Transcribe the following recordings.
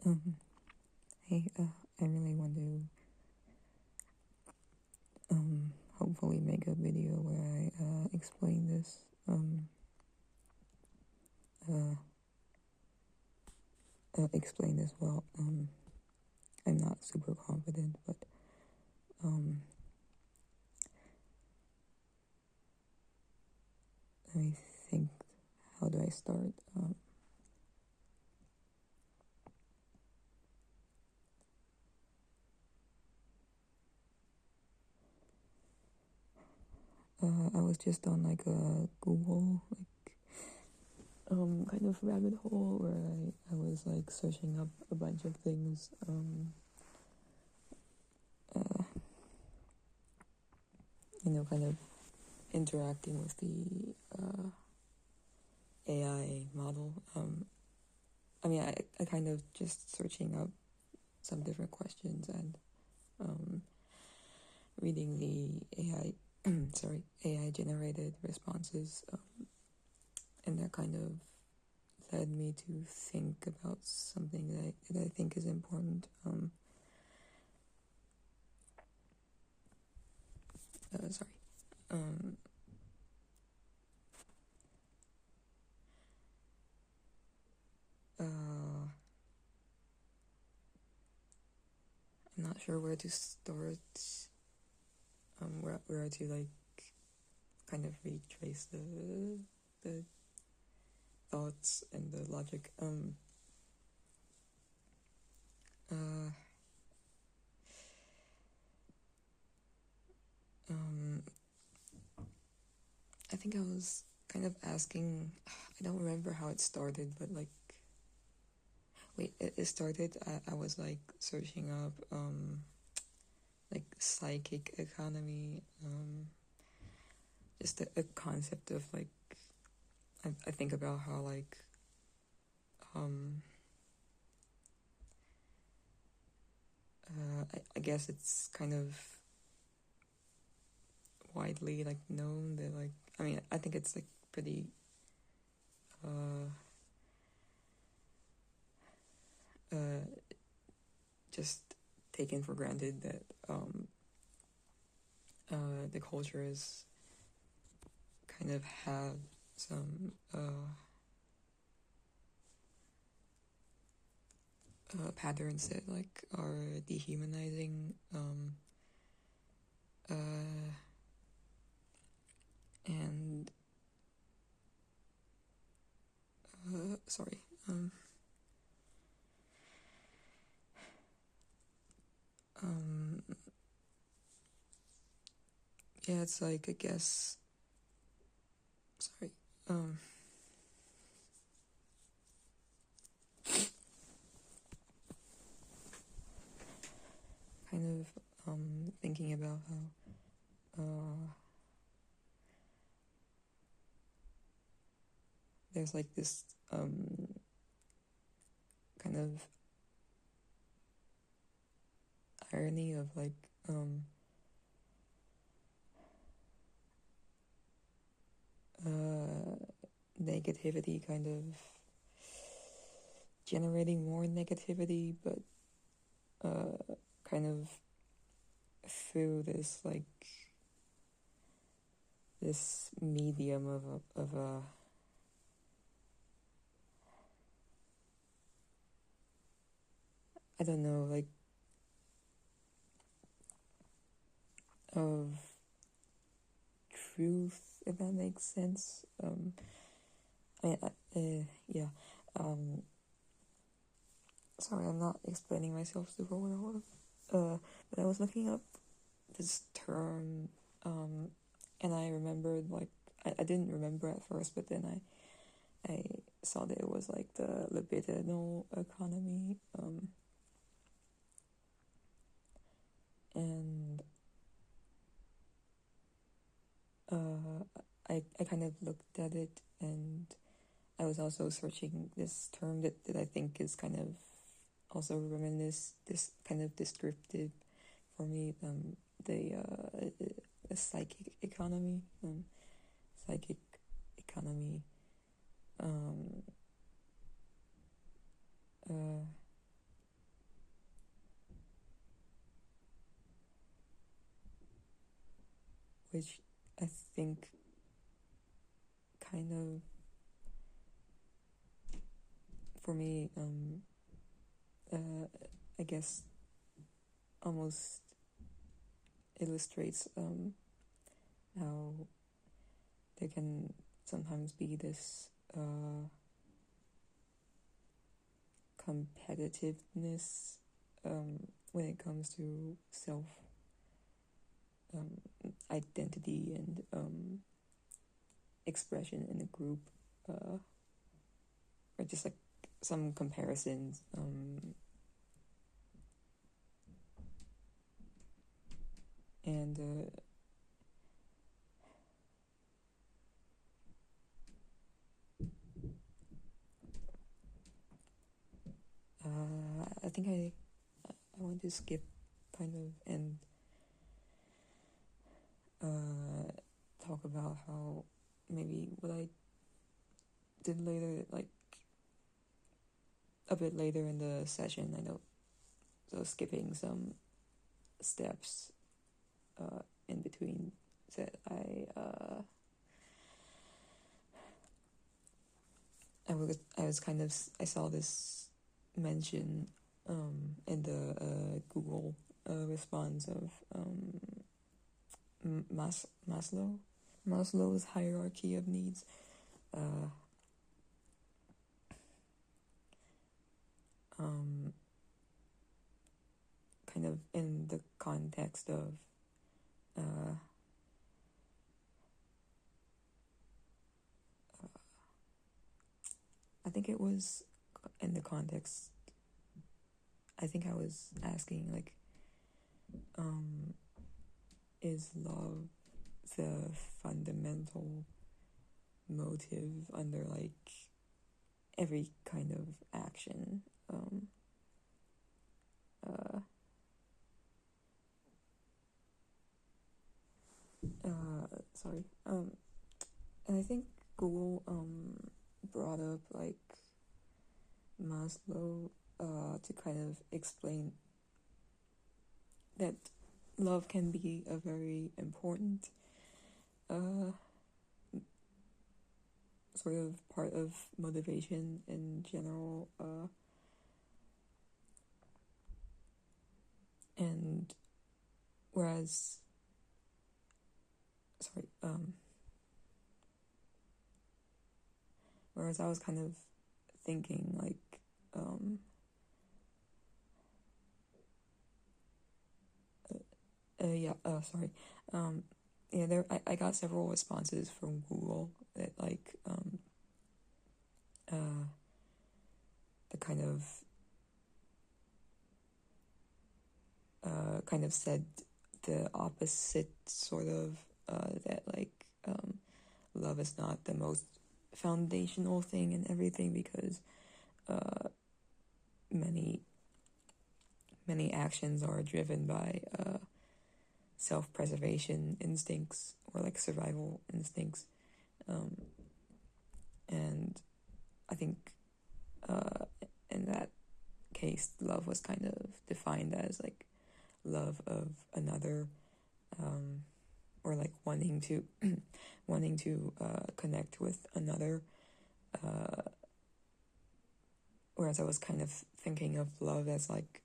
Um, hey, I really want to hopefully make a video where I explain this. Explain this well. I'm not super confident, but let me think. How do I start? I was just on like a Google kind of rabbit hole where I was like searching up a bunch of things. Kind of interacting with the AI model. I kind of just searching up some different questions and reading the AI, AI generated responses, and that kind of led me to think about something that I think is important. I'm not sure where to start. Where to like kind of retrace the thoughts and the logic. I think I was kind of asking. I don't remember how it started, but like, wait, it started. I was like searching up like psychic economy, just a concept of like. I think about how like I guess it's kind of widely like known that like I think it's like pretty just taken for granted that the cultures kind of have some patterns that like are dehumanizing, and sorry. Yeah, it's like I guess. Sorry. Kind of thinking about how there's like this kind of irony of like negativity kind of generating more negativity, but kind of through this like this medium of a I don't know, like of truth, if that makes sense. Yeah. Sorry, I'm not explaining myself super well. But I was looking up this term, and I remembered like I didn't remember at first, but then I saw that it was like the libidinal economy, and I kind of looked at it, and I was also searching this term that I think is kind of also reminiscent, this kind of descriptive for me, the psychic economy, psychic economy, which I think kind of, for me, I guess almost illustrates how there can sometimes be this competitiveness when it comes to self identity and expression in a group, or just like some comparisons. And I think I want to skip kind of and talk about how maybe what I did later, like a bit later in the session. I know, so skipping some steps in between. That I saw this mention in the Google response of Maslow's hierarchy of needs. Kind of in the context of I think it was in the context, I think I was asking, like, is love the fundamental motive under, like, every kind of action? Sorry. And I think Google brought up, like, Maslow to kind of explain that love can be a very important sort of part of motivation in general, and whereas I was kind of thinking, like, I got several responses from Google that, like, the kind of said the opposite, sort of, that, like, love is not the most foundational thing in everything, because many actions are driven by self-preservation instincts, or like survival instincts, and I think in that case, love was kind of defined as, like, love of another, or like wanting to connect with another, whereas I was kind of thinking of love as, like,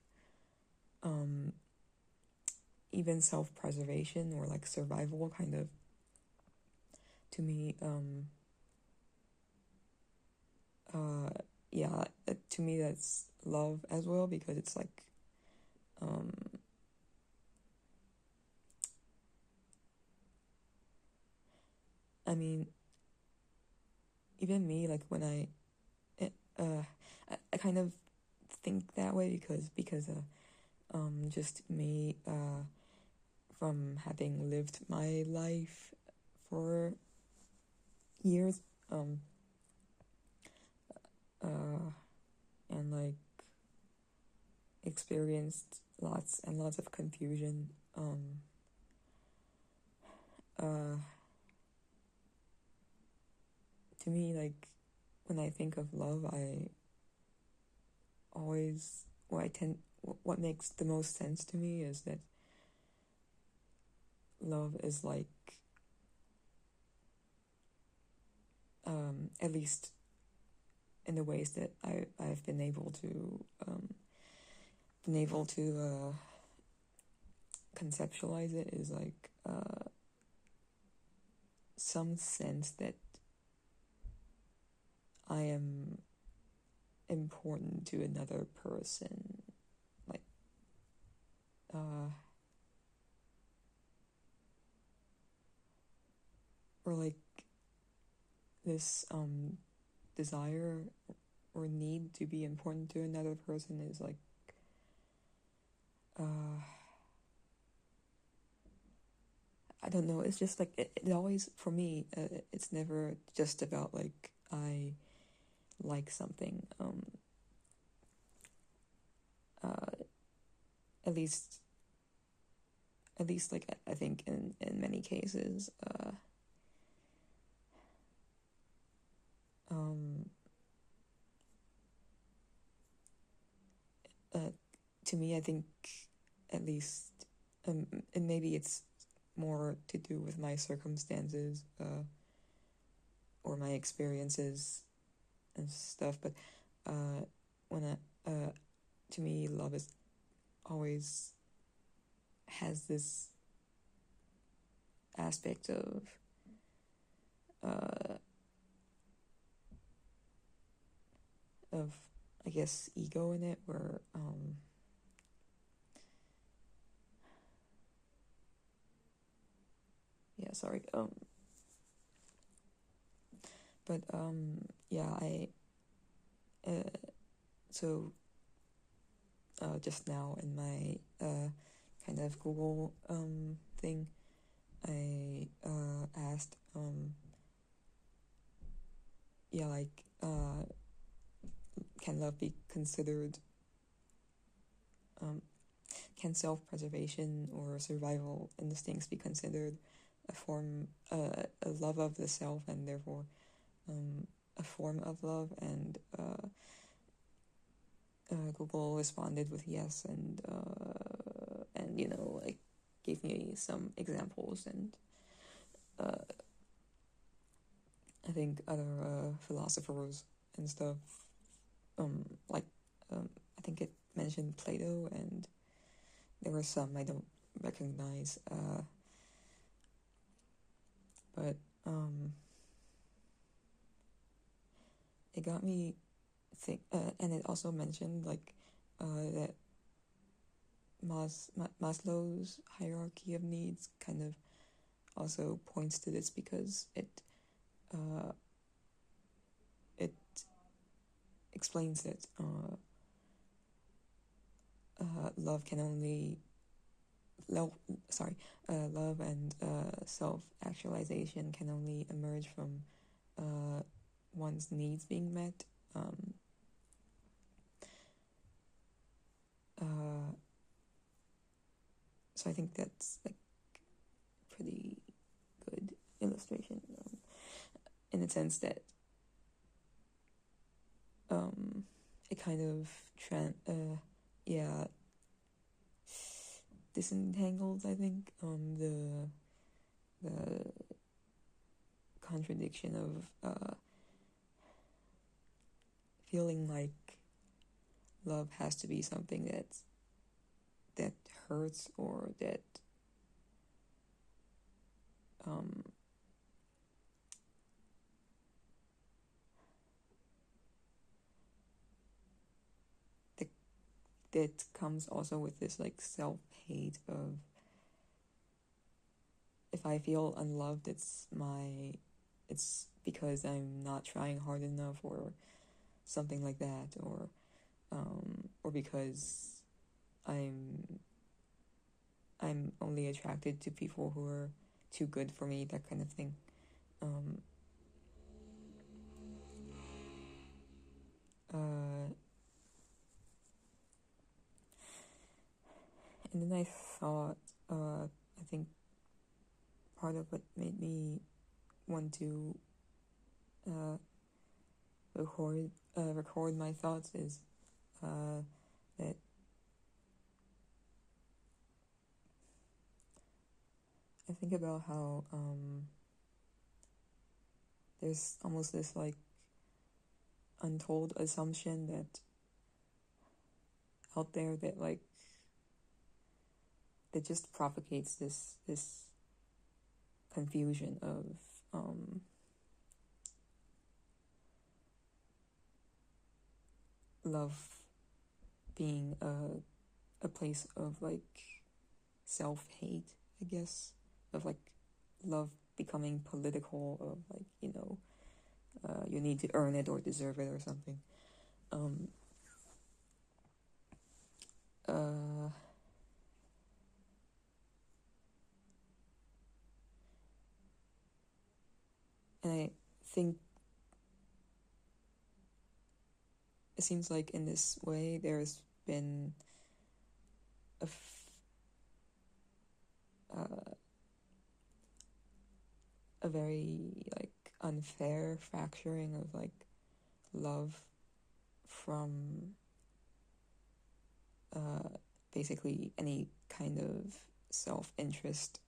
even self-preservation or like survival, kind of, to me, to me that's love as well, because it's like, I mean, even me, like, when I kind of think that way because just me, from having lived my life for years, and, like, experienced lots and lots of confusion, to me, like, when I think of love, what makes the most sense to me is that love is like at least in the ways that I've been able to conceptualize it, is like some sense that I am important to another person, like or like this desire or need to be important to another person is like I don't know, it's just like it always, for me, it's never just about like I like something, at least like I think in many cases, to me, I think, at least, and maybe it's more to do with my circumstances, or my experiences and stuff, but when to me, love is always has this aspect of I guess ego in it, where yeah, sorry, but yeah, I so just now in my kind of Google thing, I asked yeah, like can love be considered, can self-preservation or survival instincts be considered a form, a love of the self, and therefore a form of love? And Google responded with yes, and like gave me some examples, and I think other philosophers and stuff, like I think it mentioned Plato, and there were some I don't recognize, but it got me think, and it also mentioned like that Maslow's hierarchy of needs kind of also points to this, because it explains that love can only love and self-actualization can only emerge from one's needs being met. So I think that's like pretty good illustration, in the sense that it kind of disentangles, I think, the contradiction of feeling like love has to be something that hurts, or that that comes also with this like self-hate of, if I feel unloved, it's because I'm not trying hard enough, or something like that, or because I'm only attracted to people who are too good for me, that kind of thing. And then I thought, I think part of what made me want to record my thoughts is that I think about how there's almost this like untold assumption that out there that like that just propagates this confusion of love being a place of like self-hate, I guess, of like love becoming political, of like, you know, you need to earn it or deserve it or something. And I think it seems like in this way there's been a very like unfair fracturing of like love from basically any kind of self-interest.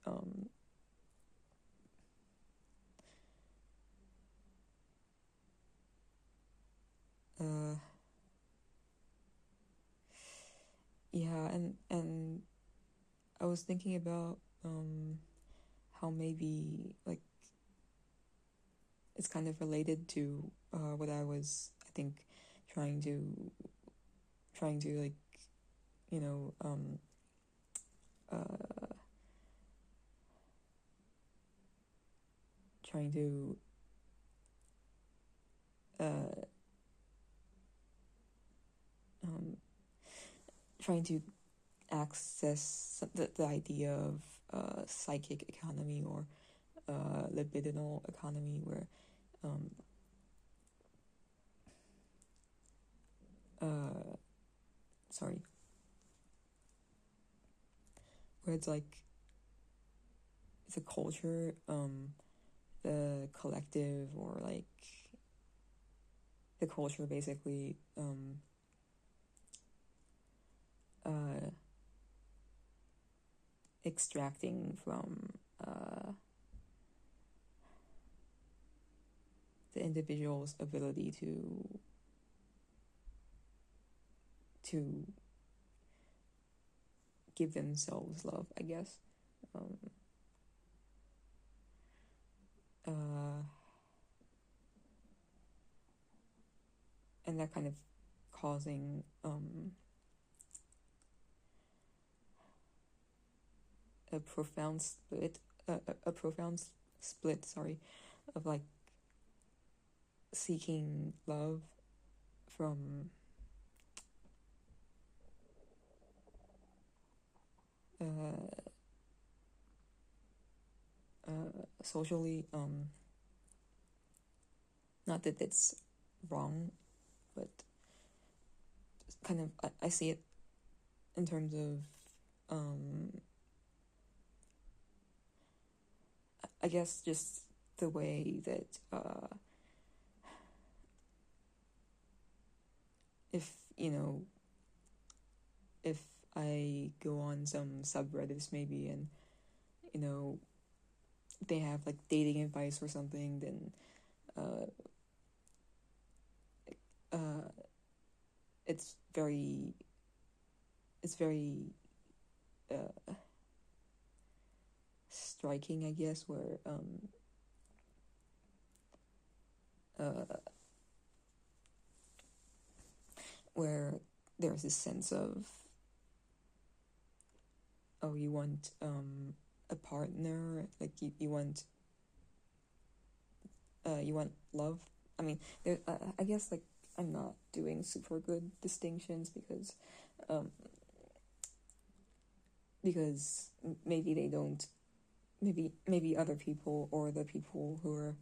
Yeah, and I was thinking about how maybe like it's kind of related to what I was, I think, trying to like, you know, trying to trying to access the idea of psychic economy or libidinal economy, where sorry, where it's like it's a culture, the collective, or like the culture basically extracting from the individual's ability to give themselves love, I guess. And that kind of causing a profound split, sorry, of like seeking love from socially, not that it's wrong, but kind of I see it in terms of I guess just the way that if, you know, if I go on some subreddits maybe and, you know, they have like dating advice or something, then it's very striking, I guess, where there's this sense of, oh, you want a partner, like you want love. I mean, there, I guess like I'm not doing super good distinctions because maybe they don't, maybe other people or the people who are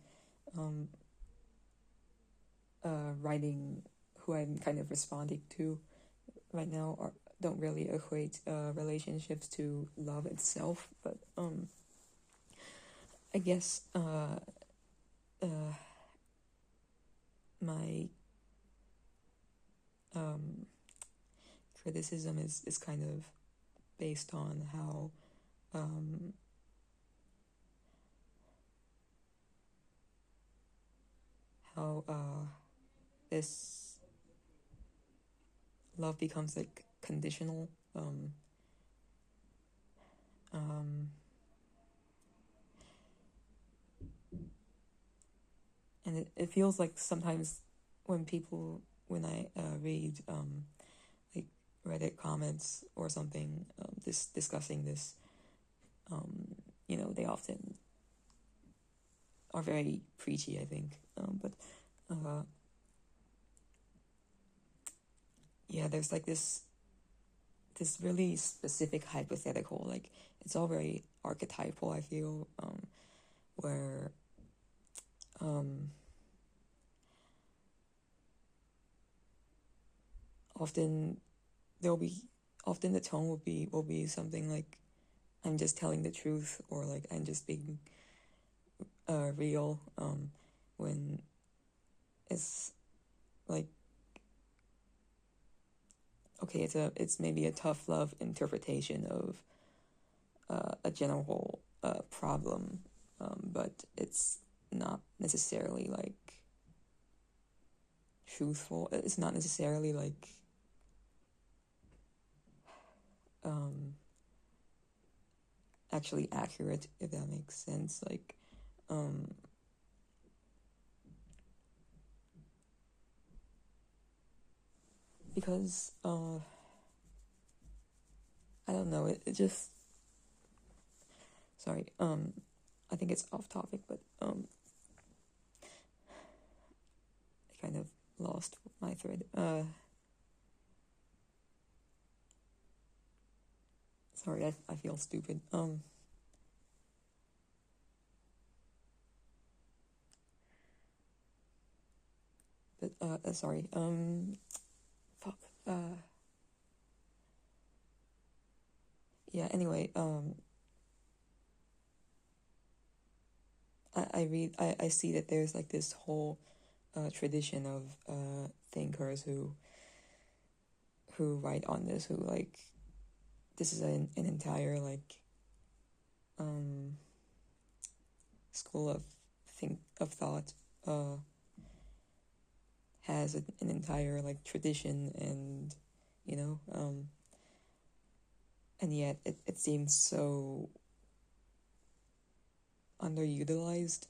writing, who I'm kind of responding to right now, don't really equate relationships to love itself, but I guess my criticism is kind of based on how how this love becomes like conditional. Um, and it feels like sometimes when I read like Reddit comments or something, discussing this, they often are very preachy, I think. But yeah, there's like this really specific hypothetical, like it's all very archetypal, I feel, where often the tone will be something like, I'm just telling the truth, or like I'm just being real, when it's like, okay, it's maybe a tough love interpretation of a general problem, but it's not necessarily like truthful. It's not necessarily like actually accurate, if that makes sense. Like because I don't know, it just, sorry, I think it's off topic, but I kind of lost my thread. Sorry, I feel stupid. But sorry. Fuck. Yeah. Anyway. I see that there's like this whole tradition of thinkers who write on this, who like, this is an entire like school of thought, has an entire like tradition, and and yet it seems so underutilized,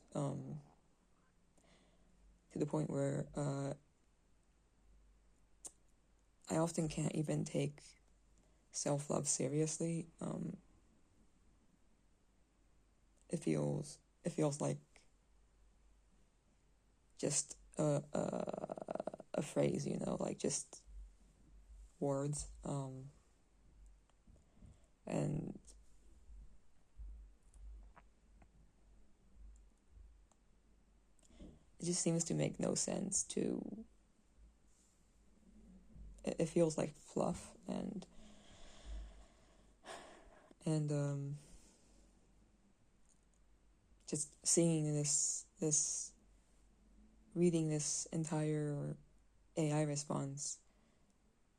to the point where I often can't even take self-love seriously. It feels like just a phrase, like just words, and it just seems to make no sense. It feels like fluff, and just seeing reading this entire AI response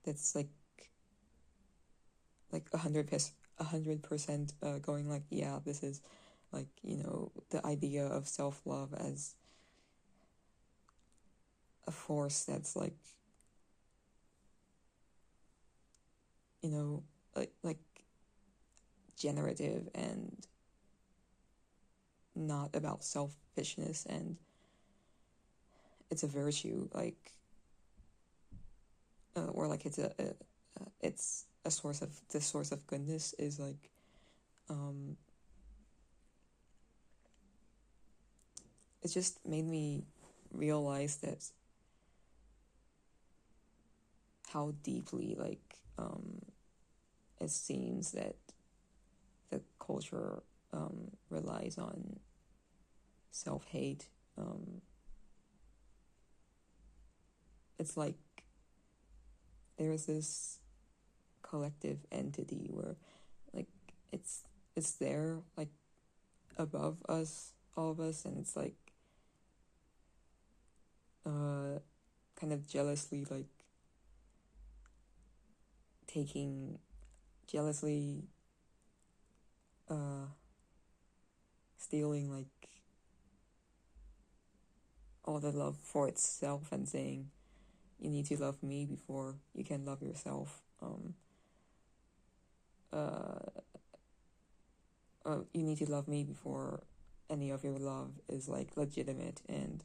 that's like 100% going like, yeah, this is like, the idea of self-love as a force that's like, like generative and not about selfishness, and it's a virtue, like, or like it's a source of, the source of goodness is like, it just made me realize that how deeply like it seems that the culture relies on self-hate. It's like there's this collective entity where like it's there, like above us, all of us, and it's like kind of jealously like jealously stealing like all the love for itself and saying, you need to love me before you can love yourself. You need to love me before any of your love is like legitimate and